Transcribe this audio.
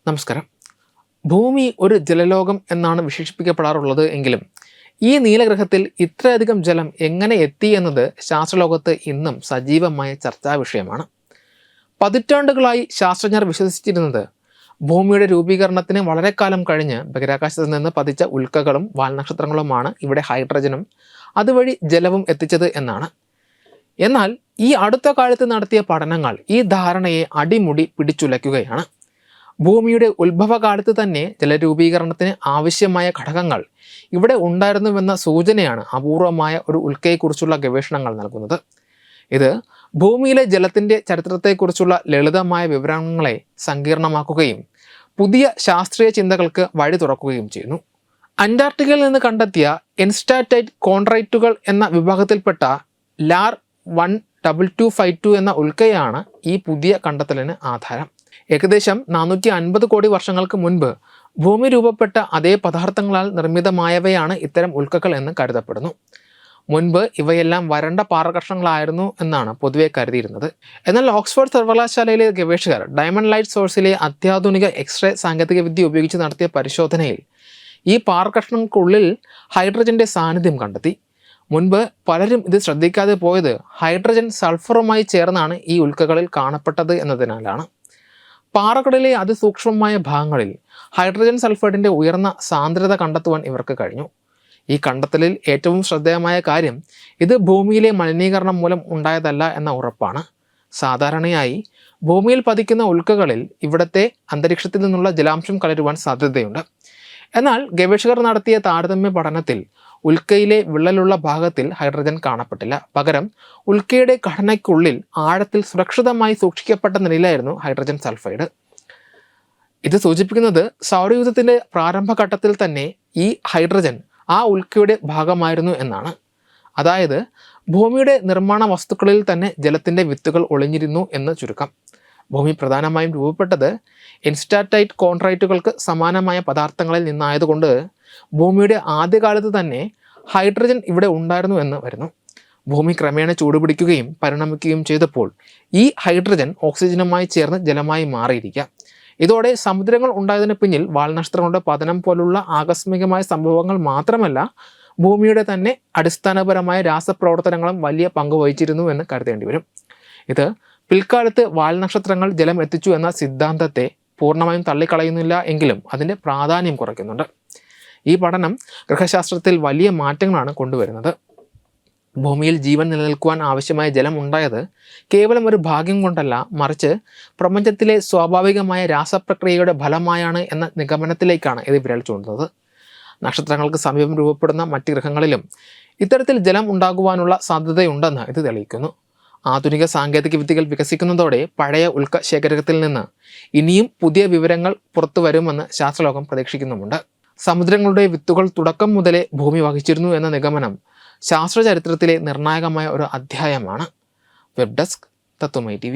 നമസ്കാരം. ഭൂമി ഒരു ജലലോകം എന്നാണ് വിശേഷിപ്പിക്കപ്പെടാറുള്ളത് എങ്കിലും ഈ നീലഗ്രഹത്തിൽ ഇത്രയധികം ജലം എങ്ങനെ എത്തി എന്നത് ശാസ്ത്രലോകത്ത് ഇന്നും സജീവമായ ചർച്ചാ വിഷയമാണ്. പതിറ്റാണ്ടുകളായി ശാസ്ത്രജ്ഞർ വിശ്വസിച്ചിരുന്നത് ഭൂമിയുടെ രൂപീകരണത്തിന് വളരെ കാലം കഴിഞ്ഞ് ബഹിരാകാശത്ത് നിന്ന് പതിച്ച ഉൽക്കകളും വാൽനക്ഷത്രങ്ങളുമാണ് ഇവിടെ ഹൈഡ്രജനും അതുവഴി ജലവും എത്തിച്ചത് എന്നാണ്. എന്നാൽ ഈ അടുത്ത കാലത്ത് നടത്തിയ പഠനങ്ങൾ ഈ ധാരണയെ അടിമുടി പിടിച്ചുലയ്ക്കുകയാണ്. ഭൂമിയുടെ ഉത്ഭവകാലത്ത് തന്നെ ജലരൂപീകരണത്തിന് ആവശ്യമായ ഘടകങ്ങൾ ഇവിടെ ഉണ്ടായിരുന്നുവെന്ന സൂചനയാണ് അപൂർവമായ ഒരു ഉൽക്കയെക്കുറിച്ചുള്ള ഗവേഷണങ്ങൾ നൽകുന്നത്. ഇത് ഭൂമിയിലെ ജലത്തിൻ്റെ ചരിത്രത്തെക്കുറിച്ചുള്ള ലളിതമായ വിവരങ്ങളെ സങ്കീർണമാക്കുകയും പുതിയ ശാസ്ത്രീയ ചിന്തകൾക്ക് വഴി തുറക്കുകയും ചെയ്യുന്നു. അന്റാർട്ടിക്കയിൽ നിന്ന് കണ്ടെത്തിയ എൻസ്റ്റാറ്റൈറ്റ് കോൺട്രൈറ്റുകൾ എന്ന വിഭാഗത്തിൽപ്പെട്ട ലാർ 12252 എന്ന ഉൽക്കയാണ് ഈ പുതിയ കണ്ടെത്തലിന് ആധാരം. ഏകദേശം 450 കോടി വർഷങ്ങൾക്ക് മുൻപ് ഭൂമി രൂപപ്പെട്ട അതേ പദാർത്ഥങ്ങളാൽ നിർമ്മിതമായവയാണ് ഇത്തരം ഉൽക്കകൾ എന്ന് കരുതപ്പെടുന്നു. മുൻപ് ഇവയെല്ലാം വരണ്ട പാറകഷ്ണങ്ങളായിരുന്നു എന്നാണ് പൊതുവെ കരുതിയിരുന്നത്. എന്നാൽ ഓക്സ്ഫോർഡ് സർവകലാശാലയിലെ ഗവേഷകർ ഡയമണ്ട് ലൈറ്റ് സോഴ്സിലെ അത്യാധുനിക എക്സ്റേ സാങ്കേതികവിദ്യ ഉപയോഗിച്ച് നടത്തിയ പരിശോധനയിൽ ഈ പാറകഷ്ണങ്ങൾക്കുള്ളിൽ ഹൈഡ്രജന്റെ സാന്നിധ്യം കണ്ടെത്തി. മുൻപ് പലരും ഇത് ശ്രദ്ധിക്കാതെ പോയത് ഹൈഡ്രജൻ സൾഫറുമായി ചേർന്നാണ് ഈ ഉൽക്കകളിൽ കാണപ്പെട്ടത് എന്നതിനാലാണ്. പാറകളിലെ അതിസൂക്ഷ്മമായ ഭാഗങ്ങളിൽ ഹൈഡ്രജൻ സൾഫൈഡിൻ്റെ ഉയർന്ന സാന്ദ്രത കണ്ടെത്തുവാൻ ഇവർക്ക് കഴിഞ്ഞു. ഈ കണ്ടെത്തലിൽ ഏറ്റവും ശ്രദ്ധേയമായ കാര്യം ഇത് ഭൂമിയിലെ മലിനീകരണം മൂലം ഉണ്ടായതല്ല എന്ന ഉറപ്പാണ്. സാധാരണയായി ഭൂമിയിൽ പതിക്കുന്ന ഉൽക്കകളിൽ ഇവിടത്തെ അന്തരീക്ഷത്തിൽ നിന്നുള്ള ജലാംശം കലരുവാൻ സാധ്യതയുണ്ട്. എന്നാൽ ഗവേഷകർ നടത്തിയ താരതമ്യ പഠനത്തിൽ ഉൽക്കയിലെ വിള്ളലുള്ള ഭാഗത്തിൽ ഹൈഡ്രജൻ കാണപ്പെട്ടില്ല. പകരം ഉൽക്കയുടെ ഘടനയ്ക്കുള്ളിൽ ആഴത്തിൽ സുരക്ഷിതമായി സൂക്ഷിക്കപ്പെട്ട നിലയിലായിരുന്നു ഹൈഡ്രജൻ സൾഫൈഡ്. ഇത് സൂചിപ്പിക്കുന്നത് സൗരയൂഥത്തിൻ്റെ പ്രാരംഭഘട്ടത്തിൽ തന്നെ ഈ ഹൈഡ്രജൻ ആ ഉൽക്കയുടെ ഭാഗമായിരുന്നു എന്നാണ്. അതായത് ഭൂമിയുടെ നിർമ്മാണ വസ്തുക്കളിൽ തന്നെ ജലത്തിൻ്റെ വിത്തുകൾ ഒളിഞ്ഞിരുന്നു എന്ന് ചുരുക്കം. ഭൂമി പ്രധാനമായും രൂപപ്പെട്ടത് എൻസ്റ്റാറ്റൈറ്റ് കോൺട്രൈറ്റുകൾക്ക് സമാനമായ പദാർത്ഥങ്ങളിൽ നിന്നായതുകൊണ്ട് ഭൂമിയുടെ ആദ്യകാലത്ത് തന്നെ ഹൈഡ്രജൻ ഇവിടെ ഉണ്ടായിരുന്നു എന്ന് വരുന്നു. ഭൂമി ക്രമേണ ചൂടുപിടിക്കുകയും പരിണമിക്കുകയും ചെയ്തപ്പോൾ ഈ ഹൈഡ്രജൻ ഓക്സിജനുമായി ചേർന്ന് ജലമായി മാറിയിരിക്കാം. ഇതോടെ സമുദ്രങ്ങൾ ഉണ്ടായതിന് പിന്നിൽ വാൽനക്ഷത്രങ്ങളുടെ പതനം പോലുള്ള ആകസ്മികമായ സംഭവങ്ങൾ മാത്രമല്ല, ഭൂമിയുടെ തന്നെ അടിസ്ഥാനപരമായ രാസപ്രവർത്തനങ്ങളും വലിയ പങ്ക് വഹിച്ചിരുന്നു എന്ന് കരുതേണ്ടി വരും. ഇത് പിൽക്കാലത്ത് വാൽനക്ഷത്രങ്ങൾ ജലം എത്തിച്ചു എന്ന സിദ്ധാന്തത്തെ പൂർണ്ണമായും തള്ളിക്കളയുന്നില്ല എങ്കിലും അതിൻ്റെ പ്രാധാന്യം കുറയ്ക്കുന്നുണ്ട്. ഈ പഠനം ഗൃഹശാസ്ത്രത്തിൽ വലിയ മാറ്റങ്ങളാണ് കൊണ്ടുവരുന്നത്. ഭൂമിയിൽ ജീവൻ നിലനിൽക്കുവാൻ ആവശ്യമായ ജലം ഉണ്ടായത് കേവലം ഒരു ഭാഗ്യം കൊണ്ടല്ല, മറിച്ച് പ്രപഞ്ചത്തിലെ സ്വാഭാവികമായ രാസപ്രക്രിയയുടെ ഫലമായാണ് എന്ന നിഗമനത്തിലേക്കാണ് ഇത് വിരൽ ചൂണ്ടുന്നത്. നക്ഷത്രങ്ങൾക്ക് സമീപം രൂപപ്പെടുന്ന മറ്റ് ഗ്രഹങ്ങളിലും ഇത്തരത്തിൽ ജലം ഉണ്ടാകുവാനുള്ള സാധ്യതയുണ്ടെന്ന് ഇത് തെളിയിക്കുന്നു. ആധുനിക സാങ്കേതിക വിദ്യകൾ വികസിക്കുന്നതോടെ പഴയ ഉൽക്ക ശേഖരത്തിൽ നിന്ന് ഇനിയും പുതിയ വിവരങ്ങൾ പുറത്തു വരുമെന്ന് ശാസ്ത്രലോകം പ്രതീക്ഷിക്കുന്നുമുണ്ട്. സമുദ്രങ്ങളുടെ വിത്തുകൾ തുടക്കം മുതലേ ഭൂമി വഹിച്ചിരുന്നു എന്ന നിഗമനം ശാസ്ത്രചരിത്രത്തിലെ നിർണായകമായ ഒരു അധ്യായമാണ്. വെബ് ഡെസ്ക് തത്വമൈ TV.